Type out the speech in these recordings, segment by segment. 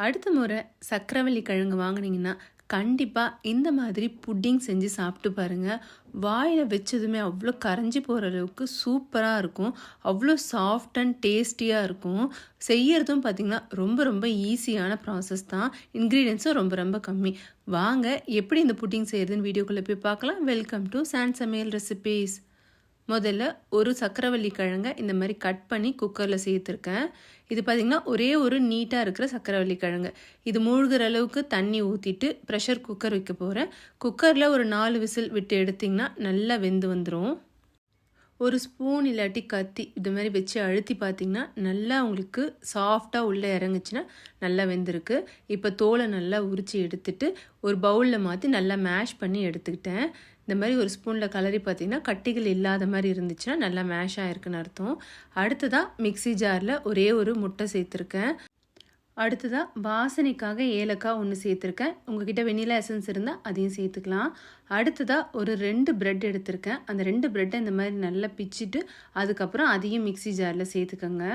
அடுத்த முறை சக்கரவள்ளி கிழங்கு வாங்குனீங்கன்னா, கண்டிப்பா இந்த மாதிரி புட்டிங் செஞ்சு சாப்பிட்டு பாருங்க. வாயில வச்சதுமே அவ்ளோ கரைஞ்சு போற அளவுக்கு சூப்பரா இருக்கும். அவ்ளோ சாஃப்ட் அண்ட் டேஸ்டியா இருக்கும். செய்யறதும் பார்த்தீங்கன்னா, ரொம்ப ரொம்ப ஈஸியான ப்ராசஸ் தான். இன்கிரீடியன்ட்ஸும் ரொம்ப ரொம்ப கம்மி. வாங்க எப்படி இந்த புட்டிங் செய்றதுன்னு வீடியோக்குள்ள போய் பார்க்கலாம். வெல்கம் டு சான் சமையல் ரெசிபீஸ். முதல்ல ஒரு சக்கரவள்ளி கிழங்க இந்த மாதிரி கட் பண்ணி குக்கரில் சேர்த்துருக்கேன். இது பார்த்திங்கன்னா ஒரே ஒரு நீட்டாக இருக்கிற சக்கரவள்ளி கிழங்கு. இது மூழ்கிற அளவுக்கு தண்ணி ஊற்றிட்டு ப்ரெஷர் குக்கர் வைக்க போகிறேன். குக்கரில் ஒரு 4 விசில் விட்டு எடுத்திங்கன்னா நல்லா வெந்து வந்துடும். ஒரு ஸ்பூன் இல்லாட்டி கத்தி இது மாதிரி வச்சு அழுத்தி பார்த்திங்கன்னா நல்லா உங்களுக்கு சாஃப்டாக உள்ளே இறங்குச்சுன்னா நல்லா வெந்திருக்கு. இப்போ தோலை நல்லா உரித்து எடுத்துட்டு ஒரு பவுலில் மாற்றி நல்லா மேஷ் பண்ணி எடுத்துக்கிட்டேன். இந்த மாதிரி ஒரு ஸ்பூனில் கலரி பார்த்திங்கன்னா கட்டிகள் இல்லாத மாதிரி இருந்துச்சுன்னா நல்லா மேஷ் ஆகிருக்குன்னு அர்த்தம். அடுத்ததாக மிக்சி ஜாரில் ஒரே ஒரு முட்டை சேர்த்துருக்கேன். அடுத்ததாக வாசனைக்காக ஏலக்காய் ஒன்று சேர்த்துருக்கேன். உங்ககிட்ட வெண்ணிலா எசன்ஸ் இருந்தால் அதையும் சேர்த்துக்கலாம். அடுத்ததாக ஒரு 2 பிரெட் எடுத்திருக்கேன். அந்த 2 பிரெட்டை இந்த மாதிரி நல்லா பிச்சுட்டு அதுக்கப்புறம் அதையும் மிக்சி ஜாரில் சேர்த்துக்கோங்க.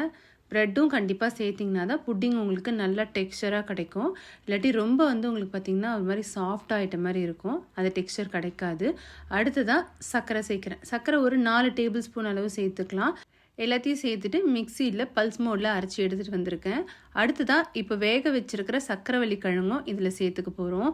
ப்ரெட்டும் கண்டிப்பாக சேர்த்திங்கன்னா தான் புட்டிங் உங்களுக்கு நல்லா டெக்ஸ்சராக கிடைக்கும். இல்லாட்டி ரொம்ப உங்களுக்கு பார்த்திங்கன்னா ஒரு மாதிரி சாஃப்ட் ஆகிட்ட மாதிரி இருக்கும். அது டெக்ஸ்சர் கிடைக்காது. அடுத்ததாக சர்க்கரை சேர்க்குறேன். சர்க்கரை ஒரு 4 டேபிள் ஸ்பூன் அளவு சேர்த்துக்கலாம். எல்லாத்தையும் சேர்த்துட்டு மிக்சியில் பல்ஸ் மோடில் அரைச்சி எடுத்துகிட்டு வந்திருக்கேன். அடுத்ததாக இப்போ வேக வச்சுருக்கிற சக்கரவள்ளி கிழங்கும் இதில் சேர்த்துக்க போகிறோம்.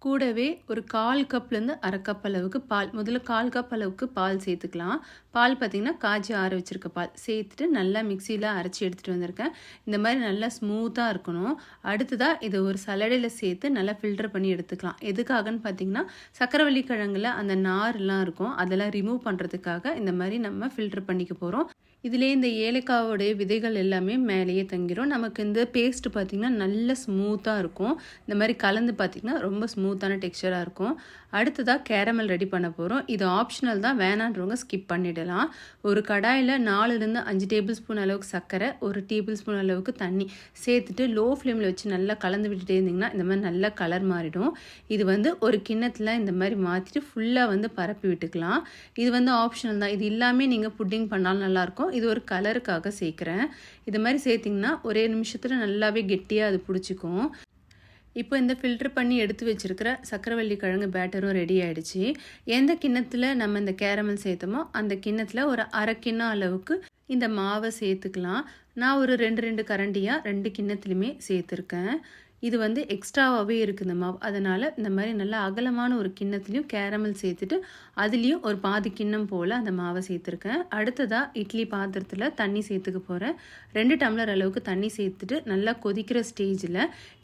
கூடவே ஒரு 1/4 கப்லேருந்து 1/2 கப் அளவுக்கு பால், முதல்ல 1/4 கப் அளவுக்கு பால் சேர்த்துக்கலாம். பால் பார்த்திங்கன்னா காய்ச்சி ஆற வச்சுருக்க பால் சேர்த்துட்டு நல்லா மிக்சியில் அரைச்சி எடுத்துகிட்டு வந்திருக்கேன். இந்த மாதிரி நல்லா ஸ்மூத்தாக இருக்கணும். அடுத்ததாக இதை ஒரு சலடையில் சேர்த்து நல்லா ஃபில்டர் பண்ணி எடுத்துக்கலாம். எதுக்காகன்னு பார்த்திங்கன்னா சக்கரவள்ளி கிழங்குல அந்த நார்லாம் இருக்கும், அதெல்லாம் ரிமூவ் பண்ணுறதுக்காக இந்த மாதிரி நம்ம ஃபில்டர் பண்ணிக்க போகிறோம். இதிலே இந்த ஏலக்காவோடைய விதைகள் எல்லாமே மேலேயே தங்கிடும். நமக்கு இந்த பேஸ்ட் பார்த்திங்கன்னா நல்ல ஸ்மூத்தாக இருக்கும். இந்த மாதிரி கலந்து பார்த்திங்கன்னா ரொம்ப ஸ்மூத்தான டெக்ஸ்சராக இருக்கும். அடுத்ததாக கேரமல் ரெடி பண்ண போகிறோம். இது ஆப்ஷனல் தான், வேணான்றவங்க ஸ்கிப் பண்ணிடலாம். ஒரு கடாயில் 4லேருந்து 5 டேபிள் ஸ்பூன் அளவுக்கு சர்க்கரை, 1 டேபிள் ஸ்பூன் அளவுக்கு தண்ணி சேர்த்துட்டு லோ ஃப்ளேமில் வச்சு நல்லா கலந்து விட்டுட்டே இருந்திங்கன்னா இந்த மாதிரி நல்லா கலர் மாறிடும். இது ஒரு கிண்ணத்தில் இந்த மாதிரி மாற்றிட்டு ஃபுல்லாக பரப்பி விட்டுக்கலாம். இது ஆப்ஷனல் தான். இது இல்லாமல் நீங்கள் புட்டிங் பண்ணாலும் நல்லாயிருக்கும். இது ஒரு கலருக்காக சேர்க்குறேன். இது மாதிரி சேர்த்திங்கன்னா ஒரே நிமிஷத்தில் நல்லாவே கெட்டியாக அது பிடிச்சிக்கும். இப்போ இந்த ஃபில்டர் பண்ணி எடுத்து வச்சுருக்கிற சக்கரவள்ளி கிழங்கு பேட்டரும் ரெடி ஆகிடுச்சு. எந்த கிண்ணத்தில் நம்ம இந்த கேரமல் சேர்த்தோமோ அந்த கிண்ணத்தில் ஒரு 1/2 கிண்ணம் அளவுக்கு இந்த மாவை சேர்த்துக்கலாம். நான் ஒரு 2 கரண்டியாக 2 கிண்ணத்துலையுமே சேர்த்துருக்கேன். இது எக்ஸ்ட்ராவாகவே இருக்குது இந்த மாவு. அதனால் இந்த மாதிரி நல்லா அகலமான ஒரு கிண்ணத்துலேயும் கேரமல் சேர்த்துட்டு அதுலேயும் ஒரு பாதி கிண்ணம் போல் அந்த மாவை சேர்த்துருக்கேன். அடுத்ததாக இட்லி பாத்திரத்தில் தண்ணி சேர்த்துக்க போகிறேன். 2 டம்ளர் அளவுக்கு தண்ணி சேர்த்துட்டு நல்லா கொதிக்கிற ஸ்டேஜில்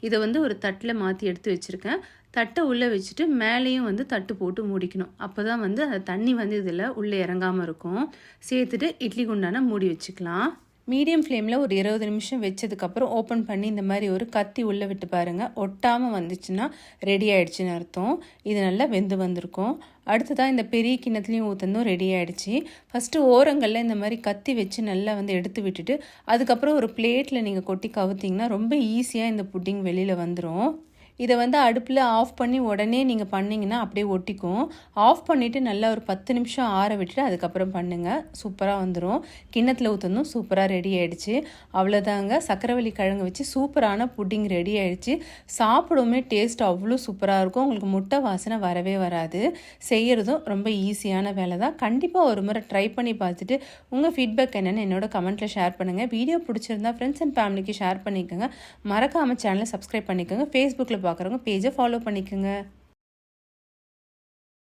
இதை ஒரு தட்டில் மாற்றி எடுத்து வச்சுருக்கேன். தட்டை உள்ளே வச்சுட்டு மேலேயும் தட்டு போட்டு மூடிக்கணும். அப்போ தான் அந்த தண்ணி இதில் உள்ளே இறங்காமல் இருக்கும். சேர்த்துட்டு இட்லி குண்டான மூடி வச்சுக்கலாம். மீடியம் ஃப்ளேமில் ஒரு 20 நிமிஷம் வச்சதுக்கப்புறம் ஓப்பன் பண்ணி இந்த மாதிரி ஒரு கத்தி உள்ளே விட்டு பாருங்கள். ஒட்டாமல் வந்துச்சுன்னா ரெடி ஆகிடுச்சின்னு அர்த்தம். இது நல்லா வெந்து வந்திருக்கும். அடுத்ததாக இந்த பெரிய கிண்ணத்துலேயும் ஊற்றணும் ரெடி ஆகிடுச்சு. ஃபஸ்ட்டு ஓரங்களில் இந்த மாதிரி கத்தி வச்சு நல்லா எடுத்து விட்டுட்டு அதுக்கப்புறம் ஒரு பிளேட்டில் நீங்கள் கொட்டி கவுத்திங்கன்னா ரொம்ப ஈஸியாக இந்த புட்டிங் வெளியில் வந்துடும். இதை அடுப்பில் ஆஃப் பண்ணி உடனே நீங்கள் பண்ணிங்கன்னா அப்படியே ஒட்டிக்கும். ஆஃப் பண்ணிவிட்டு நல்லா ஒரு 10 நிமிஷம் ஆற விட்டுட்டு அதுக்கப்புறம் பண்ணுங்கள். சூப்பராக வந்துடும். கிண்ணத்தில் ஊற்றணும் சூப்பராக ரெடி ஆகிடுச்சு. அவ்வளோதாங்க, சக்கரவள்ளி கிழங்கு வச்சு சூப்பரான புட்டிங் ரெடி ஆகிடுச்சு. சாப்பிடவுமே டேஸ்ட் அவ்வளோ சூப்பராக இருக்கும். உங்களுக்கு முட்டை வாசனை வரவே வராது. செய்கிறதும் ரொம்ப ஈஸியான வேலை தான். கண்டிப்பாக ஒரு முறை ட்ரை பண்ணி பார்த்துட்டு உங்கள் ஃபீட்பேக் என்னென்னு என்னோட கமெண்ட்டில் ஷேர் பண்ணுங்கள். வீடியோ பிடிச்சிருந்தா ஃப்ரெண்ட்ஸ் அண்ட் ஃபேமிலிக்கு ஷேர் பண்ணிக்கோங்க. மறக்காமல் சேனலை சப்ஸ்கிரைப் பண்ணிக்கோங்க. ஃபேஸ்புக்கில் பார்க்குறவங்க பேஜை ஃபாலோ பண்ணிக்கோங்க.